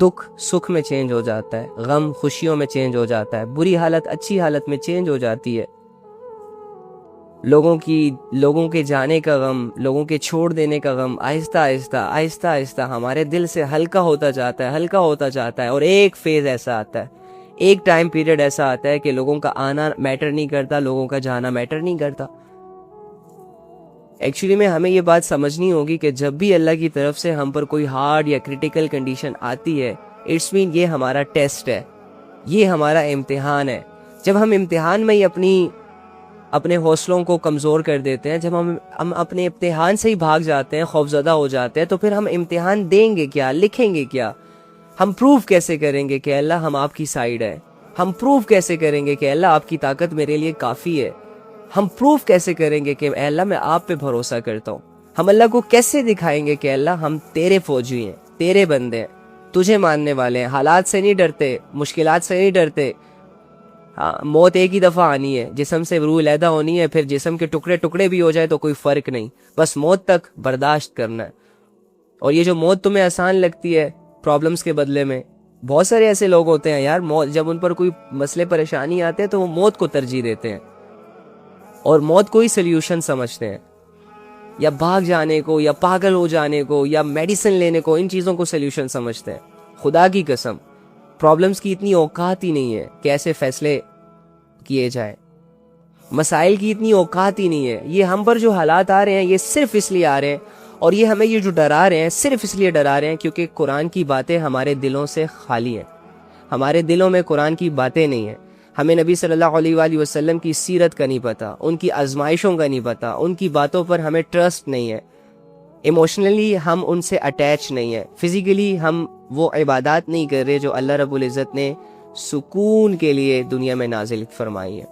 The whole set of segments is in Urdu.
دکھ سکھ میں چینج ہو جاتا ہے، غم خوشیوں میں چینج ہو جاتا ہے، بری حالت اچھی حالت میں چینج ہو جاتی ہے۔ لوگوں کے جانے کا غم، لوگوں کے چھوڑ دینے کا غم آہستہ آہستہ آہستہ آہستہ ہمارے دل سے ہلکا ہوتا جاتا ہے، ہلکا ہوتا جاتا ہے، اور ایک فیز ایسا آتا ہے، ایک ٹائم پیریڈ ایسا آتا ہے کہ لوگوں کا آنا میٹر نہیں کرتا، لوگوں کا جانا میٹر نہیں کرتا۔ ایکچولی میں ہمیں یہ بات سمجھنی ہوگی کہ جب بھی اللہ کی طرف سے ہم پر کوئی ہارڈ یا کریٹیکل کنڈیشن آتی ہے، اٹس مین یہ ہمارا ٹیسٹ ہے، یہ ہمارا امتحان ہے۔ جب ہم امتحان میں ہی اپنے حوصلوں کو کمزور کر دیتے ہیں، جب ہم اپنے امتحان سے ہی بھاگ جاتے ہیں، خوفزدہ ہو جاتے ہیں، تو پھر ہم امتحان دیں گے کیا، لکھیں گے کیا؟ ہم پروف کیسے کریں گے کہ اللہ ہم آپ کی سائیڈ ہے؟ ہم پروف کیسے کریں گے کہ اللہ آپ کی طاقت میرے لیے کافی ہے؟ ہم پروف کیسے کریں گے کہ اے اللہ میں آپ پہ بھروسہ کرتا ہوں؟ ہم اللہ کو کیسے دکھائیں گے کہ اللہ ہم تیرے فوجی ہیں، تیرے بندے ہیں، تجھے ماننے والے ہیں، حالات سے نہیں ڈرتے، مشکلات سے نہیں ڈرتے۔ موت ایک ہی دفعہ آنی ہے، جسم سے روح علیحدہ ہونی ہے، پھر جسم کے ٹکڑے ٹکڑے بھی ہو جائے تو کوئی فرق نہیں، بس موت تک برداشت کرنا ہے۔ اور یہ جو موت تمہیں آسان لگتی ہے پرابلمز کے بدلے میں، بہت سارے ایسے لوگ ہوتے ہیں یار، جب ان پر کوئی مسئلے پریشانی آتے ہیں تو وہ موت کو ترجیح دیتے ہیں اور موت کو ہی سلیوشن سمجھتے ہیں، یا بھاگ جانے کو، یا پاگل ہو جانے کو، یا میڈیسن لینے کو، ان چیزوں کو سلیوشن سمجھتے ہیں۔ خدا کی قسم پرابلمز کی اتنی اوقات ہی نہیں ہے کہ ایسے فیصلے کیے جائیں، مسائل کی اتنی اوقات ہی نہیں ہے۔ یہ ہم پر جو حالات آ رہے ہیں یہ صرف اس لیے آ رہے ہیں، اور یہ ہمیں یہ جو ڈرا رہے ہیں صرف اس لیے ڈرا رہے ہیں کیونکہ قرآن کی باتیں ہمارے دلوں سے خالی ہیں، ہمارے دلوں میں قرآن کی باتیں نہیں ہیں۔ ہمیں نبی صلی اللہ علیہ وآلہ وسلم کی سیرت کا نہیں پتہ، ان کی آزمائشوں کا نہیں پتہ، ان کی باتوں پر ہمیں ٹرسٹ نہیں ہے، ایموشنلی ہم ان سے اٹیچ نہیں ہے، فزیکلی ہم وہ عبادات نہیں کر رہے جو اللہ رب العزت نے سکون کے لیے دنیا میں نازل فرمائی ہے۔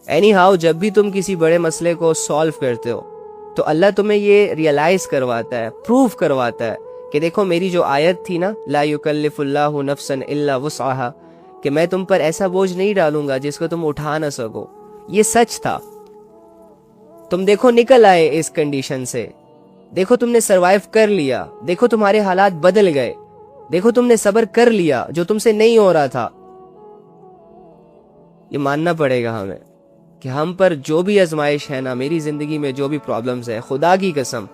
اینی ہاؤ، جب بھی تم کسی بڑے مسئلے کو سالو کرتے ہو تو اللہ تمہیں یہ ریئلائز کرواتا ہے، پروف کرواتا ہے کہ دیکھو میری جو آیت تھی نا، لا یکلف اللہ نفسا الا وسعہا، کہ میں تم پر ایسا بوجھ نہیں ڈالوں گا جس کو تم اٹھا نہ سکو، یہ سچ تھا۔ تم دیکھو نکل آئے اس کنڈیشن سے، دیکھو تم نے سروائیو کر لیا، دیکھو تمہارے حالات بدل گئے، دیکھو تم نے صبر کر لیا جو تم سے نہیں ہو رہا تھا۔ یہ ماننا پڑے گا ہمیں کہ ہم پر جو بھی آزمائش ہے نا، میری زندگی میں جو بھی پرابلمز ہے، خدا کی قسم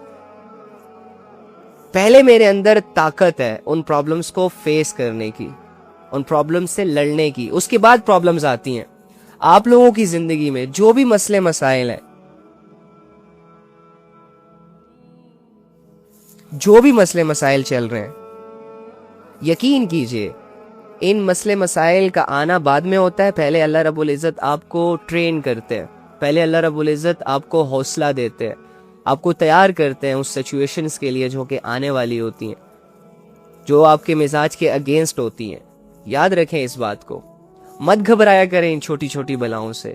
پہلے میرے اندر طاقت ہے ان پرابلمز کو فیس کرنے کی، ان پرابلمز سے لڑنے کی، اس کے بعد پرابلمز آتی ہیں۔ آپ لوگوں کی زندگی میں جو بھی مسئلے مسائل ہیں، جو بھی مسئلے مسائل چل رہے ہیں، یقین کیجئے ان مسئلے مسائل کا آنا بعد میں ہوتا ہے۔ پہلے اللہ رب العزت آپ کو ٹرین کرتے ہیں، پہلے اللہ رب العزت آپ کو حوصلہ دیتے ہیں، آپ کو تیار کرتے ہیں اس سچویشنز کے لیے جو کہ آنے والی ہوتی ہیں، جو آپ کے مزاج کے اگینسٹ ہوتی ہیں۔ یاد رکھیں اس بات کو، مت گھبرایا کریں ان چھوٹی چھوٹی بلاؤں سے،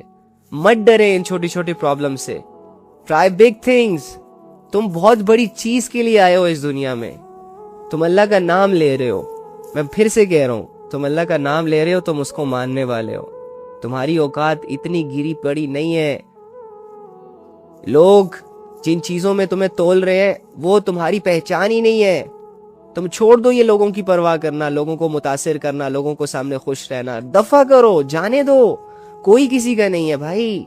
مت ڈریں ان چھوٹی چھوٹی پرابلم سے۔ ٹرائی بگ تھنگز، تم بہت بڑی چیز کے لیے آئے ہو اس دنیا میں، تم اللہ کا نام لے رہے ہو، میں پھر سے کہہ رہا ہوں، تم اللہ کا نام لے رہے ہو، تم اس کو ماننے والے ہو، تمہاری اوقات اتنی گری پڑی نہیں ہے۔ لوگ جن چیزوں میں تمہیں تول رہے ہیں وہ تمہاری پہچان ہی نہیں ہے۔ تم چھوڑ دو یہ لوگوں کی پرواہ کرنا، لوگوں کو متاثر کرنا، لوگوں کو سامنے خوش رہنا، دفع کرو، جانے دو، کوئی کسی کا نہیں ہے بھائی۔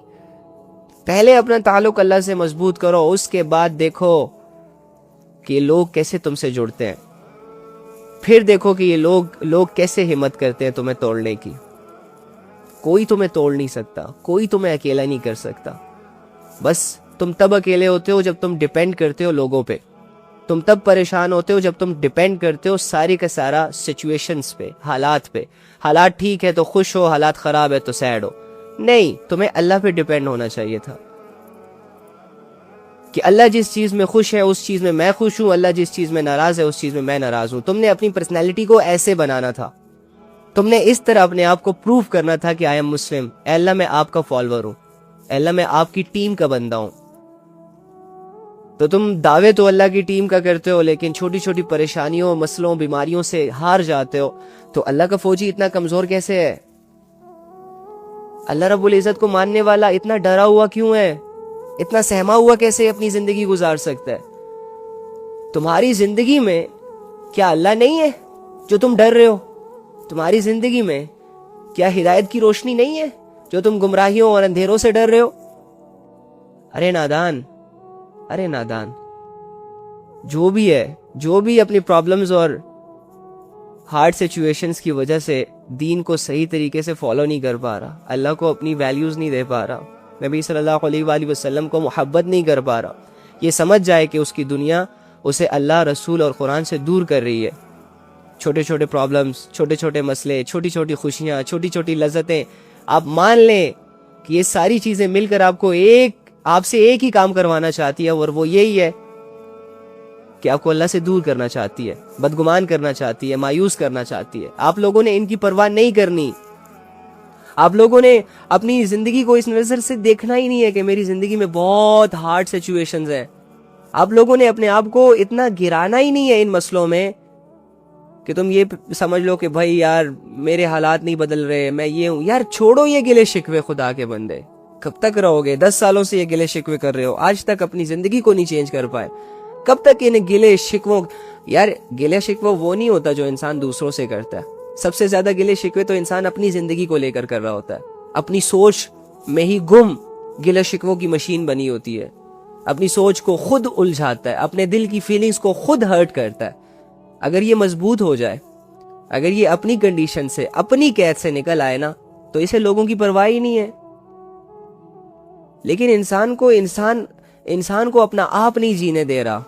پہلے اپنا تعلق اللہ سے مضبوط کرو، اس کے بعد دیکھو کہ یہ لوگ کیسے تم سے جڑتے ہیں، پھر دیکھو کہ یہ لوگ کیسے ہمت کرتے ہیں تمہیں توڑنے کی۔ کوئی تمہیں توڑ نہیں سکتا، کوئی تمہیں اکیلا نہیں کر سکتا۔ بس تم تب اکیلے ہوتے ہو جب تم ڈیپینڈ کرتے ہو لوگوں پہ، تم تب پریشان ہوتے ہو جب تم ڈیپینڈ کرتے ہو ساری کا سارا سچویشنز پہ، حالات پہ۔ حالات ٹھیک ہے تو خوش ہو، حالات خراب ہے تو سیڈ ہو۔ نہیں، تمہیں اللہ پہ ڈیپینڈ ہونا چاہیے تھا کہ اللہ جس چیز میں خوش ہے اس چیز میں میں خوش ہوں، اللہ جس چیز میں ناراض ہے اس چیز میں میں ناراض ہوں۔ تم نے اپنی پرسنالٹی کو ایسے بنانا تھا، تم نے اس طرح اپنے آپ کو پروف کرنا تھا کہ آئی ایم مسلم، اے اللہ میں آپ کا فالوور ہوں، اے اللہ میں آپ کی ٹیم کا بندہ ہوں۔ تو تم دعوے تو اللہ کی ٹیم کا کرتے ہو، لیکن چھوٹی چھوٹی پریشانیوں، مسئلوں، بیماریوں سے ہار جاتے ہو۔ تو اللہ کا فوجی اتنا کمزور کیسے ہے؟ اللہ رب العزت کو ماننے والا اتنا ڈرا ہوا کیوں ہے؟ اتنا سہما ہوا کیسے اپنی زندگی گزار سکتا ہے؟ تمہاری زندگی میں کیا اللہ نہیں ہے؟ جو تم ڈر رہے ہو تمہاری زندگی میں کیا ہدایت کی روشنی نہیں ہے جو تم گمراہیوں اور اندھیروں سے ڈر رہے ہو؟ ارے نادان، ارے نادان، جو بھی ہے، جو بھی اپنی پرابلمز اور ہارڈ سچویشنز کی وجہ سے دین کو صحیح طریقے سے فالو نہیں کر پا رہا، اللہ کو اپنی ویلیوز نہیں دے پا رہا، نبی صلی اللہ علیہ وآلہ وسلم کو محبت نہیں کر پا رہا، یہ سمجھ جائے کہ اس کی دنیا اسے اللہ، رسول اور قرآن سے دور کر رہی ہے۔ چھوٹے چھوٹے پرابلمز، چھوٹے چھوٹے مسئلے، چھوٹی چھوٹی خوشیاں، چھوٹی چھوٹی لذتیں، آپ مان لیں کہ یہ ساری چیزیں مل کر آپ سے ایک ہی کام کروانا چاہتی ہے، اور وہ یہی ہے کہ آپ کو اللہ سے دور کرنا چاہتی ہے، بدگمان کرنا چاہتی ہے، مایوس کرنا چاہتی ہے۔ آپ لوگوں نے ان کی پرواہ نہیں کرنی، آپ لوگوں نے اپنی زندگی کو اس نظر سے دیکھنا ہی نہیں ہے کہ میری زندگی میں بہت ہارڈ سچویشنز ہیں۔ آپ لوگوں نے اپنے آپ کو اتنا گرانا ہی نہیں ہے ان مسئلوں میں کہ تم یہ سمجھ لو کہ بھائی یار میرے حالات نہیں بدل رہے، میں یہ ہوں۔ یار چھوڑو یہ گلے شکوے، خدا کے بندے کب تک رہو گے؟ 10 سالوں سے یہ گلے شکوے کر رہے ہو، آج تک اپنی زندگی کو نہیں چینج کر پائے، کب تک انہیں گلے شکووں؟ یار گلے شکوہ وہ نہیں ہوتا جو انسان دوسروں سے کرتا ہے، سب سے زیادہ گلے شکوے تو انسان اپنی زندگی کو لے کر رہا ہوتا ہے، اپنی سوچ میں ہی گم گلے شکووں کی مشین بنی ہوتی ہے، اپنی سوچ کو خود الجھاتا ہے، اپنے دل کی فیلنگز کو خود ہرٹ کرتا ہے۔ اگر یہ مضبوط ہو جائے، اگر یہ اپنی کنڈیشن سے، اپنی قید سے نکل آئے نا، تو اسے لوگوں کی پرواہ ہی نہیں ہے۔ لیکن انسان کو اپنا آپ نہیں جینے دے رہا۔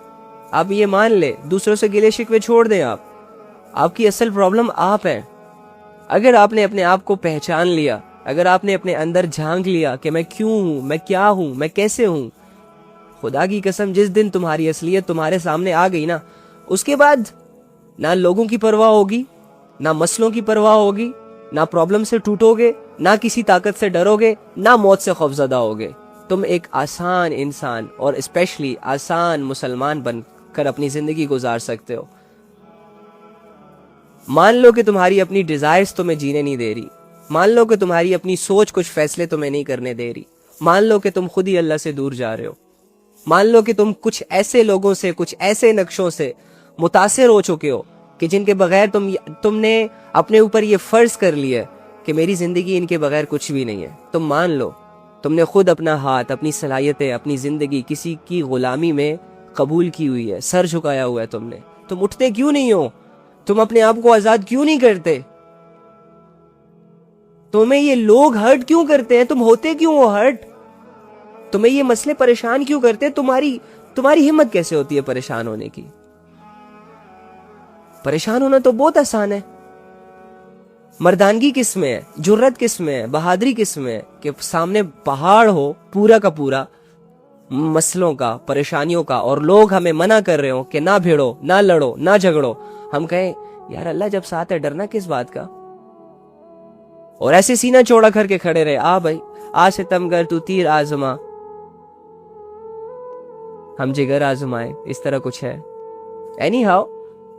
آپ یہ مان لے، دوسروں سے گلے شکوے چھوڑ دیں، آپ کی اصل پرابلم آپ ہیں۔ اگر آپ نے اپنے آپ کو پہچان لیا، اگر آپ نے اپنے اندر جھانک لیا کہ میں کیوں ہوں، میں کیا ہوں، میں کیسے ہوں، خدا کی قسم جس دن تمہاری اصلیت تمہارے سامنے آ گئی نا، اس کے بعد نہ لوگوں کی پرواہ ہوگی، نہ مسئلوں کی پرواہ ہوگی، نہ پرابلم سے ٹوٹو گے، نہ کسی طاقت سے ڈرو گے، نہ موت سے خوفزدہ ہوگے۔ تم ایک آسان انسان اور اسپیشلی آسان مسلمان بن کر اپنی زندگی گزار سکتے ہو۔ مان لو کہ تمہاری اپنی ڈیزائرز تمہیں جینے نہیں دے رہی، مان لو کہ تمہاری اپنی سوچ کچھ فیصلے تمہیں نہیں کرنے دے رہی، مان لو کہ تم خود ہی اللہ سے دور جا رہے ہو، مان لو کہ تم کچھ ایسے لوگوں سے، کچھ ایسے نقشوں سے متاثر ہو چکے ہو کہ جن کے بغیر تم نے اپنے اوپر یہ فرض کر لیا کہ میری زندگی ان کے بغیر کچھ بھی نہیں ہے۔ تم مان لو تم نے خود اپنا ہاتھ، اپنی صلاحیتیں، اپنی زندگی کسی کی غلامی میں قبول کی ہوئی ہے، سر جھکایا ہوا ہے تم نے۔ تم اٹھتے کیوں نہیں ہو؟ تم اپنے آپ کو آزاد کیوں نہیں کرتے؟ تمہیں یہ لوگ ہرٹ کیوں کرتے ہیں؟ تم ہوتے کیوں ہو ہرٹ؟ تمہیں یہ مسئلے پریشان کیوں کرتے ہیں؟ تمہاری ہمت کیسے ہوتی ہے پریشان ہونے کی؟ پریشان ہونا تو بہت آسان ہے۔ مردانگی کس میں ہے؟ جرت کس میں ہے؟ بہادری کس میں ہے کہ سامنے پہاڑ ہو پورا کا پورا مسئلوں کا، پریشانیوں کا، اور لوگ ہمیں منع کر رہے ہوں کہ نہ بھیڑو، نہ لڑو، نہ جھگڑو، ہم کہیں یار اللہ جب ساتھ ہے ڈرنا کس بات کا؟ اور ایسے سینہ چوڑا کر کے کھڑے رہے، آ بھائی آ ستم گر تو تیر آزما، ہم جگر آزمائے، اس طرح کچھ ہے۔ اینی ہاؤ،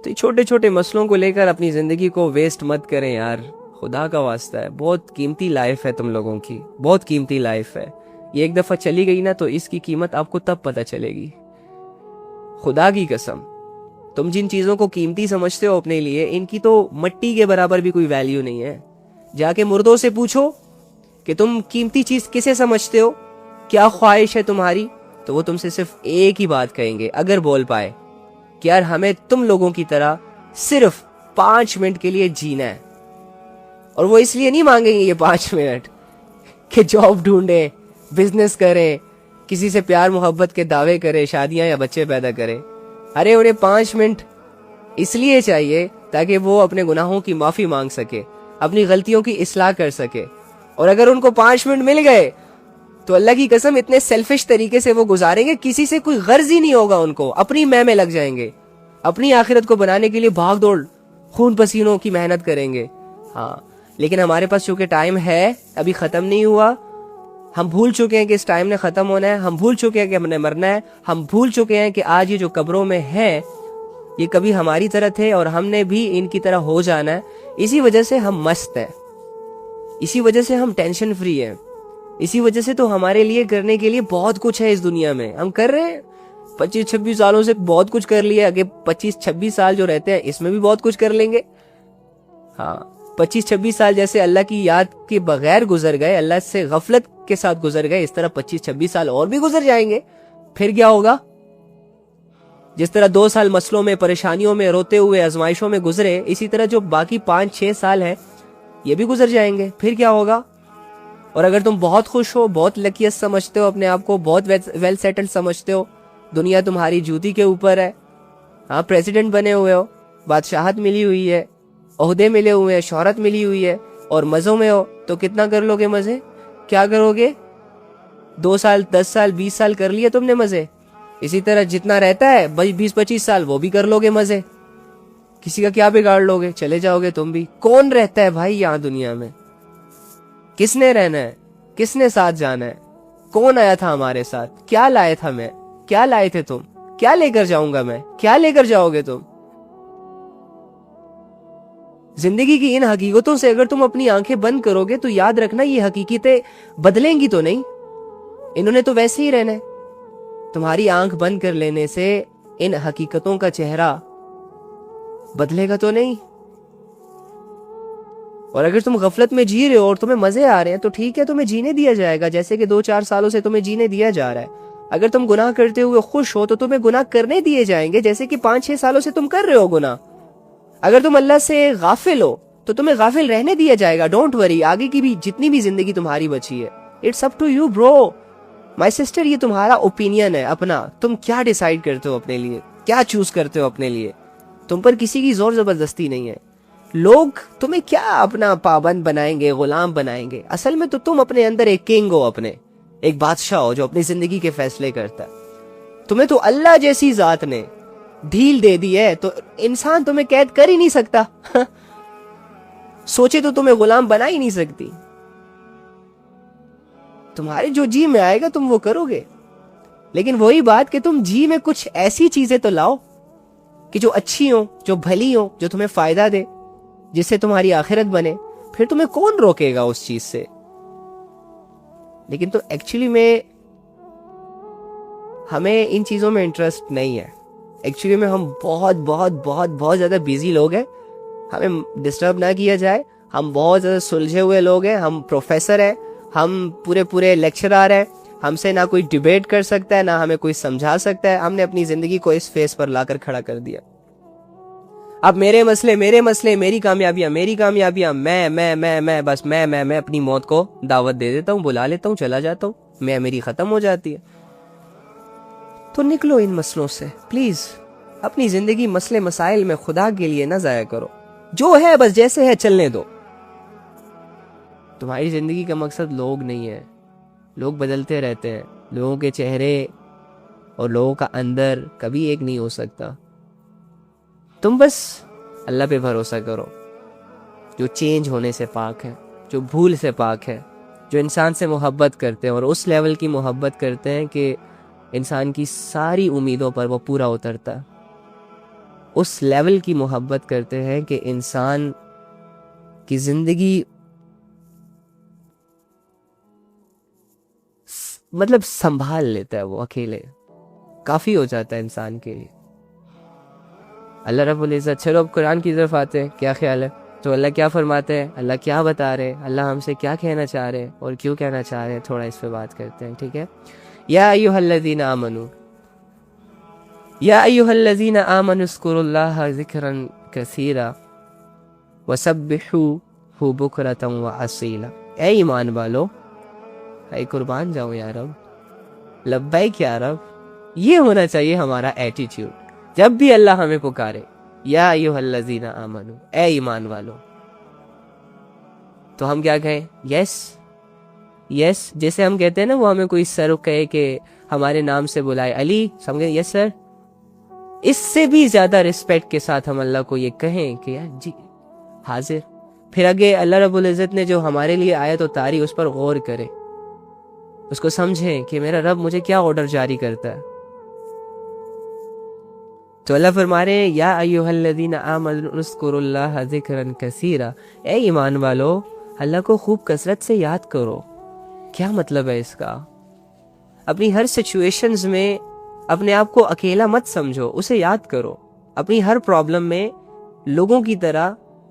تو چھوٹے چھوٹے مسئلوں کو لے کر اپنی زندگی کو ویسٹ مت کریں یار، خدا کا واسطہ ہے۔ بہت قیمتی لائف ہے تم لوگوں کی، بہت قیمتی لائف ہے۔ یہ ایک دفعہ چلی گئی نا تو اس کی قیمت آپ کو تب پتہ چلے گی۔ خدا کی قسم تم جن چیزوں کو قیمتی سمجھتے ہو اپنے لیے، ان کی تو مٹی کے برابر بھی کوئی ویلیو نہیں ہے۔ جا کے مردوں سے پوچھو کہ تم قیمتی چیز کسے سمجھتے ہو، کیا خواہش ہے تمہاری، تو وہ تم سے صرف ایک ہی بات کہیں گے اگر بول پائے کہ یار ہمیں تم لوگوں کی طرح صرف 5 منٹ کے لیے جینا ہے۔ اور وہ اس لیے نہیں مانگیں گے یہ 5 منٹ کہ جاب ڈھونڈے، بزنس کرے، کسی سے پیار محبت کے دعوے کرے، شادیاں یا بچے پیدا کرے۔ ارے انہیں 5 منٹ اس لیے چاہیے تاکہ وہ اپنے گناہوں کی معافی مانگ سکے، اپنی غلطیوں کی اصلاح کر سکے۔ اور اگر ان کو 5 منٹ مل گئے تو اللہ کی قسم اتنے سیلفش طریقے سے وہ گزاریں گے، کسی سے کوئی غرض ہی نہیں ہوگا ان کو، اپنی میں لگ جائیں گے، اپنی آخرت کو بنانے کے لیے بھاگ دوڑ خون پسینوں کی محنت کریں گے۔ ہاں لیکن ہمارے پاس چونکہ ٹائم ہے، ابھی ختم نہیں ہوا، ہم بھول چکے ہیں کہ اس ٹائم نے ختم ہونا ہے، ہم بھول چکے ہیں کہ ہم نے مرنا ہے، ہم بھول چکے ہیں کہ آج یہ جو قبروں میں ہیں یہ کبھی ہماری طرح تھے اور ہم نے بھی ان کی طرح ہو جانا ہے۔ اسی وجہ سے ہم مست ہیں، اسی وجہ سے ہم ٹینشن فری ہیں، اسی وجہ سے تو ہمارے لیے کرنے کے لیے بہت کچھ ہے اس دنیا میں، ہم کر رہے ہیں۔ 25-26 سالوں سے بہت کچھ کر لیا، آگے 25-26 سال جو رہتے ہیں اس میں بھی بہت کچھ کر لیں گے۔ ہاں 25-26 سال جیسے اللہ کی یاد کے بغیر گزر گئے, اللہ سے غفلت کے ساتھ گزر گئے, اس طرح 25-26 سال اور بھی گزر جائیں گے. پھر کیا ہوگا؟ جس طرح 2 سال مسئلوں میں, پریشانیوں میں, روتے ہوئے, آزمائشوں میں گزرے, اسی طرح جو باقی 5-6 سال ہیں یہ بھی گزر جائیں گے. پھر کیا ہوگا؟ اور اگر تم بہت خوش ہو, بہت لکیت سمجھتے ہو اپنے آپ کو, بہت ویل سیٹلڈ سمجھتے ہو, دنیا تمہاری جوتی کے اوپر ہے, ہاں پریزیڈنٹ بنے ہوئے ہو, بادشاہت ملی ہوئی ہے, عہدے ملے ہوئے ہیں, شہرت ملی ہوئی ہے, اور مزوں میں ہو, تو کتنا کر لو گے مزے؟ کیا کرو گے؟ 2 سال 10 سال 20 سال کر لیے تم نے مزے. اسی طرح جتنا رہتا ہے 20-25 سال وہ بھی کر لو گے مزے. کسی کا کیا بگاڑ لو گے؟ چلے جاؤ گے تم بھی. کون رہتا ہے بھائی یہاں دنیا میں؟ کس نے رہنا ہے؟ کس نے ساتھ جانا ہے؟ کون آیا تھا ہمارے ساتھ؟ کیا لائے تھا میں؟ کیا لائے تھے تم؟ کیا لے کر جاؤں گا میں؟ کیا لے کر جاؤ گے تم؟ زندگی کی ان حقیقتوں سے اگر تم اپنی آنکھیں بند کرو گے تو یاد رکھنا یہ حقیقتیں بدلیں گی تو نہیں, انہوں نے تو ویسے ہی رہنا ہے. تمہاری آنکھ بند کر لینے سے ان حقیقتوں کا چہرہ بدلے گا تو نہیں. اور اگر تم غفلت میں جی رہے ہو اور تمہیں مزے آ رہے ہیں تو ٹھیک ہے, تمہیں جینے دیا جائے گا جیسے کہ 2-4 سالوں سے تمہیں جینے دیا جا رہا ہے. اگر تم گناہ کرتے ہوئے خوش ہو تو تمہیں گناہ کرنے دیے جائیں گے جیسے کہ 5-6 سالوں سے تم کر رہے ہو گناہ. اگر تم اللہ سے غافل ہو تو تمہیں غافل رہنے دیا جائے گا. ڈونٹ وری, آگے کی بھی جتنی بھی زندگی تمہاری بچی ہے, اٹس اپ ٹو یو برو, مائی سسٹر. یہ تمہارا اوپینین ہے اپنا, تم کیا ڈیسائیڈ کرتے ہو اپنے لیے, کیا چوز کرتے ہو اپنے لیے. تم پر کسی کی زور زبردستی نہیں ہے. لوگ تمہیں کیا اپنا پابند بنائیں گے, غلام بنائیں گے. اصل میں تو تم اپنے اندر ایک کنگ ہو, اپنے ایک بادشاہ ہو جو اپنی زندگی کے فیصلے کرتا ہے. تمہیں تو اللہ جیسی ذات نے ڈھیل دے دی ہے تو انسان تمہیں قید کر ہی نہیں سکتا. سوچے تو تمہیں غلام بنا ہی نہیں سکتی. تمہارے جو جی میں آئے گا تم وہ کرو گے, لیکن وہی بات کہ تم جی میں کچھ ایسی چیزیں تو لاؤ کہ جو اچھی ہوں, جو بھلی ہوں, جو تمہیں فائدہ دے, جس سے تمہاری آخرت بنے. پھر تمہیں کون روکے گا اس چیز سے؟ لیکن تو ایکچولی میں ہمیں ان چیزوں میں انٹرسٹ نہیں ہے. ایکچولی میں ہم بہت بہت بہت بہت زیادہ بیزی لوگ ہیں, ہمیں ڈسٹرب نہ کیا جائے. ہم بہت زیادہ سلجھے ہوئے لوگ ہیں, ہم پروفیسر ہیں, ہم پورے لیکچرر ہیں. ہم سے نہ کوئی ڈیبیٹ کر سکتا ہے, نہ ہمیں کوئی سمجھا سکتا ہے. ہم نے اپنی زندگی کو اس فیس پر لا کر کھڑا کر دیا. اب میرے مسئلے, میری کامیابیاں, میں بس میں اپنی موت کو دعوت دے دیتا ہوں, بلا لیتا ہوں, چلا جاتا ہوں, میری ختم ہو جاتی ہے. تو نکلو ان مسئلوں سے پلیز. اپنی زندگی مسئلے مسائل میں خدا کے لیے نہ ضائع کرو. جو ہے بس جیسے ہے چلنے دو. تمہاری زندگی کا مقصد لوگ نہیں ہے. لوگ بدلتے رہتے ہیں, لوگوں کے چہرے اور لوگوں کا اندر کبھی ایک نہیں ہو سکتا. تم بس اللہ پہ بھروسہ کرو جو چینج ہونے سے پاک ہے, جو بھول سے پاک ہے, جو انسان سے محبت کرتے ہیں اور اس لیول کی محبت کرتے ہیں کہ انسان کی ساری امیدوں پر وہ پورا اترتا ہے. اس لیول کی محبت کرتے ہیں کہ انسان کی زندگی مطلب سنبھال لیتا ہے, وہ اکیلے کافی ہو جاتا ہے انسان کے لیے. اللہ رب العزت, چلو اب قرآن کی طرف آتے ہیں. کیا خیال ہے؟ تو اللہ کیا فرماتے ہیں, اللہ کیا بتا رہے, اللہ ہم سے کیا کہنا چاہ رہے اور کیوں کہنا چاہ رہے, تھوڑا اس پہ بات کرتے ہیں. ٹھیک ہے. یا ایھا الذین آمنوا, یا ایھا الذین آمنوا اذکروا اللہ ذکرا کثیرا وسبحوہ بکرۃ وأصیلا. اے ایمان والو, اے قربان جاؤں یا رب, لبیک یا رب. یہ ہونا چاہیے ہمارا ایٹیٹیوڈ جب بھی اللہ ہمیں پکارے. یا ایھا الذین آمنوا, اے ایمان والو. تو ہم کیا کہیں؟ یس. جیسے ہم کہتے ہیں نا, وہ ہمیں کوئی سر کہے کہ ہمارے نام سے بلائے, علی, سمجھے, یس سر. اس سے بھی زیادہ رسپیکٹ کے ساتھ ہم اللہ کو یہ کہیں کہ یار جی حاضر. پھر آگے اللہ رب العزت نے جو ہمارے لیے آیت اتاری اس پر غور کرے, اس کو سمجھیں کہ میرا رب مجھے کیا آرڈر جاری کرتا ہے. تو اللہ فرما رہے ہیں یا ایھا الذین آمنوا اذکروا اللہ ذکرا کثیرا. اے ایمان والو, اللہ کو خوب کثرت سے یاد کرو. کیا مطلب ہے اس کا؟ اپنی ہر سچویشنز میں اپنے آپ کو اکیلا مت سمجھو, اسے یاد کرو. اپنی ہر پرابلم میں لوگوں کی طرح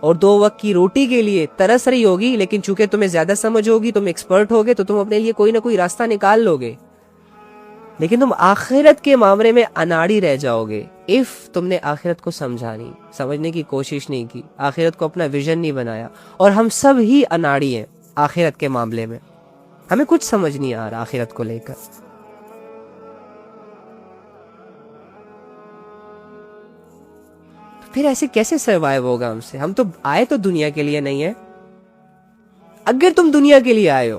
اور 2 وقت کی روٹی کے لیے ترس رہی ہوگی، لیکن چونکہ تمہیں زیادہ سمجھ ہوگی، تم ایکسپرٹ ہوگے، تو تم اپنے لیے کوئی نہ کوئی راستہ نکال لو گے. لیکن تم آخرت کے معاملے میں اناڑی رہ جاؤ گے اف تم نے آخرت کو سمجھنے کی کوشش نہیں کی، آخرت کو اپنا ویژن نہیں بنایا. اور ہم سب ہی اناڑی ہیں آخرت کے معاملے میں، ہمیں کچھ سمجھ نہیں آ رہا آخرت کو لے کر. پھر ایسے کیسے سروائیو ہوگا ہم سے؟ ہم تو آئے تو دنیا کے لیے نہیں ہے. اگر تم دنیا کے لیے آئے ہو،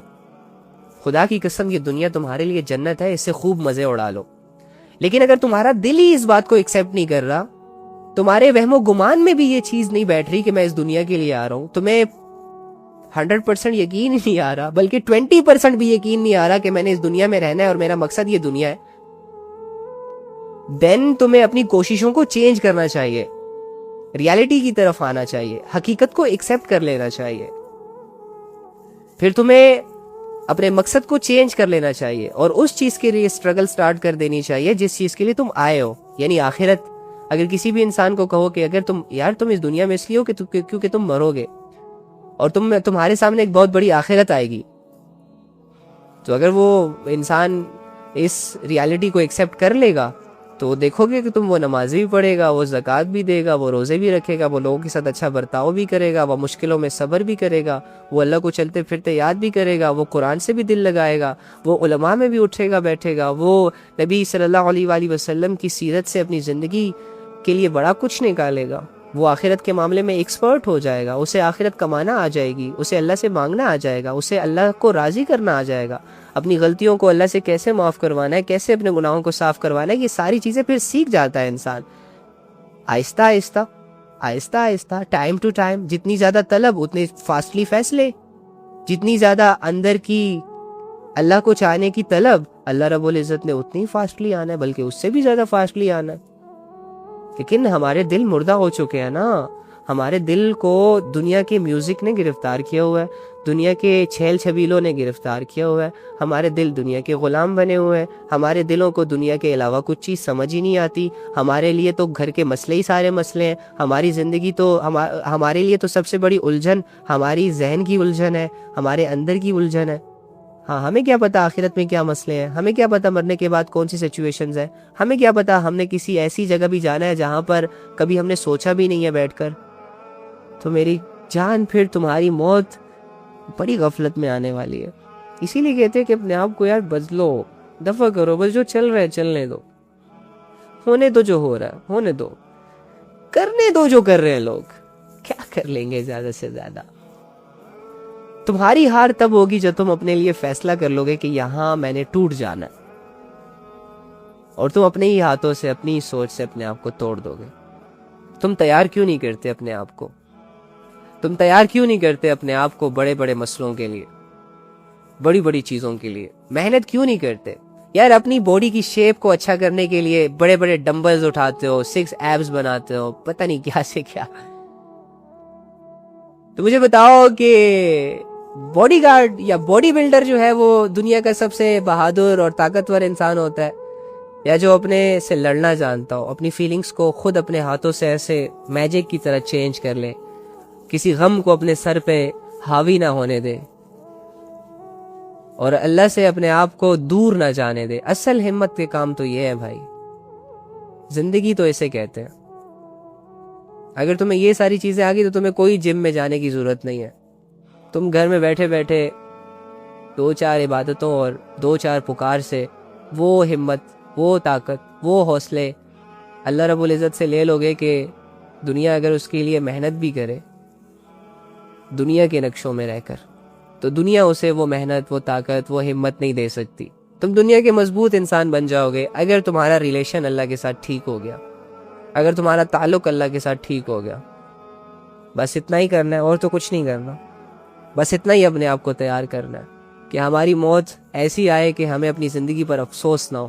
خدا کی قسم یہ دنیا تمہارے لیے جنت ہے، اس سے خوب مزے اڑا لو. لیکن اگر تمہارا دل ہی اس بات کو ایکسیپٹ نہیں کر رہا، تمہارے وہم و گمان میں بھی یہ چیز نہیں بیٹھ رہی کہ میں اس دنیا کے لیے آ رہا ہوں، تمہیں 100% یقین نہیں آ رہا، بلکہ 20% بھی یقین نہیں آ رہا کہ میں نے اس دنیا میں رہنا ہے اور میرا مقصد یہ دنیا ہے، دین تمہیں اپنی کوششوں کو چینج کرنا چاہیے، ریالٹی کی طرف آنا چاہیے، حقیقت کو ایکسیپٹ کر لینا چاہیے. پھر تمہیں اپنے مقصد کو چینج کر لینا چاہیے اور اس چیز کے لیے اسٹرگل سٹارٹ کر دینی چاہیے جس چیز کے لیے تم آئے ہو، یعنی آخرت. اگر کسی بھی انسان کو کہو کہ اگر تم اس دنیا میں اس لیے ہو کہ کیونکہ تم مرو گے اور تمہارے سامنے ایک بہت بڑی آخرت آئے گی، تو اگر وہ انسان اس ریالٹی کو ایکسیپٹ کر لے گا تو دیکھو گے کہ تم وہ نمازیں بھی پڑھے گا، وہ زکوٰۃ بھی دے گا، وہ روزے بھی رکھے گا، وہ لوگوں کے ساتھ اچھا برتاؤ بھی کرے گا، وہ مشکلوں میں صبر بھی کرے گا، وہ اللہ کو چلتے پھرتے یاد بھی کرے گا، وہ قرآن سے بھی دل لگائے گا، وہ علماء میں بھی اٹھے گا بیٹھے گا، وہ نبی صلی اللہ علیہ وآلہ وسلم کی سیرت سے اپنی زندگی کے لیے بڑا کچھ نکالے گا، وہ آخرت کے معاملے میں ایکسپرٹ ہو جائے گا، اسے آخرت کمانا آ جائے گی، اسے اللہ سے مانگنا آ جائے گا، اسے اللہ کو راضی کرنا آ جائے گا، اپنی غلطیوں کو اللہ سے کیسے معاف کروانا ہے، کیسے اپنے گناہوں کو صاف کروانا ہے، یہ ساری چیزیں پھر سیکھ جاتا ہے انسان آہستہ آہستہ ٹائم ٹو ٹائم. جتنی زیادہ طلب اتنے فاسٹلی فیصلے، جتنی زیادہ اندر کی اللہ کو چاہنے کی طلب، اللہ رب العزت نے اتنی فاسٹلی آنا ہے، بلکہ اس سے بھی زیادہ فاسٹلی آنا ہے. لیکن ہمارے دل مردہ ہو چکے ہیں نا، ہمارے دل کو دنیا کے میوزک نے گرفتار کیا ہوا ہے، دنیا کے چھیل چھبیلوں نے گرفتار کیا ہوا ہے، ہمارے دل دنیا کے غلام بنے ہوئے ہیں، ہمارے دلوں کو دنیا کے علاوہ کچھ چیز سمجھ ہی نہیں آتی. ہمارے لیے تو گھر کے مسئلے ہی سارے مسئلے ہیں، ہماری زندگی تو ہمارے لیے تو سب سے بڑی الجھن ہماری ذہن کی الجھن ہے، ہمارے اندر کی الجھن ہے. ہاں ہمیں کیا پتا آخرت میں کیا مسئلے ہیں، ہمیں کیا پتا مرنے کے بعد کون سی سچویشنز ہیں، ہمیں کیا پتا ہم نے کسی ایسی جگہ بھی جانا ہے جہاں پر کبھی ہم نے سوچا بھی نہیں ہے بیٹھ کر. تو میری جان پھر تمہاری موت بڑی غفلت میں آنے والی ہے. اسی لیے کہتے ہیں کہ اپنے آپ کو یار بدلو، دفع کرو، بس جو چل رہا ہے چلنے دو، ہونے دو جو ہو رہا ہے ہونے دو، کرنے دو جو کر رہے ہیں لوگ، کیا کر لیں گے زیادہ سے زیادہ. تمہاری ہار تب ہوگی جب تم اپنے لیے فیصلہ کر لو گے کہ یہاں میں نے ٹوٹ جانا ہے، اور تم اپنے ہی ہاتھوں سے اپنی ہی سوچ سے اپنے آپ کو توڑ دو گے. تم تیار کیوں نہیں کرتے اپنے آپ کو؟ تم تیار کیوں نہیں کرتے اپنے آپ کو بڑے بڑے مسئلوں کے لیے، بڑی بڑی چیزوں کے لیے؟ محنت کیوں نہیں کرتے یار؟ اپنی باڈی کی شیپ کو اچھا کرنے کے لیے بڑے بڑے ڈمبلز اٹھاتے ہو، 6 ایبز بناتے ہو، پتہ نہیں کیا سے کیا. تو مجھے بتاؤ کہ باڈی گارڈ یا باڈی بلڈر جو ہے وہ دنیا کا سب سے بہادر اور طاقتور انسان ہوتا ہے، یا جو اپنے سے لڑنا جانتا ہو، اپنی فیلنگز کو خود اپنے ہاتھوں سے ایسے میجک کی طرح چینج کر لے، کسی غم کو اپنے سر پہ حاوی نہ ہونے دے، اور اللہ سے اپنے آپ کو دور نہ جانے دے. اصل ہمت کے کام تو یہ ہے بھائی، زندگی تو اسے کہتے ہیں. اگر تمہیں یہ ساری چیزیں آ گئی تو تمہیں کوئی جم میں جانے کی ضرورت نہیں ہے. تم گھر میں بیٹھے بیٹھے 2-4 عبادتوں اور 2-4 پکار سے وہ ہمت، وہ طاقت، وہ حوصلے اللہ رب العزت سے لے لو گے کہ دنیا اگر اس کے لیے محنت بھی کرے دنیا کے نقشوں میں رہ کر، تو دنیا اسے وہ محنت، وہ طاقت، وہ ہمت نہیں دے سکتی. تم دنیا کے مضبوط انسان بن جاؤ گے اگر تمہارا ریلیشن اللہ کے ساتھ ٹھیک ہو گیا، اگر تمہارا تعلق اللہ کے ساتھ ٹھیک ہو گیا. بس اتنا ہی کرنا ہے اور تو کچھ نہیں کرنا. بس اتنا ہی اپنے آپ کو تیار کرنا ہے کہ ہماری موت ایسی آئے کہ ہمیں اپنی زندگی پر افسوس نہ ہو،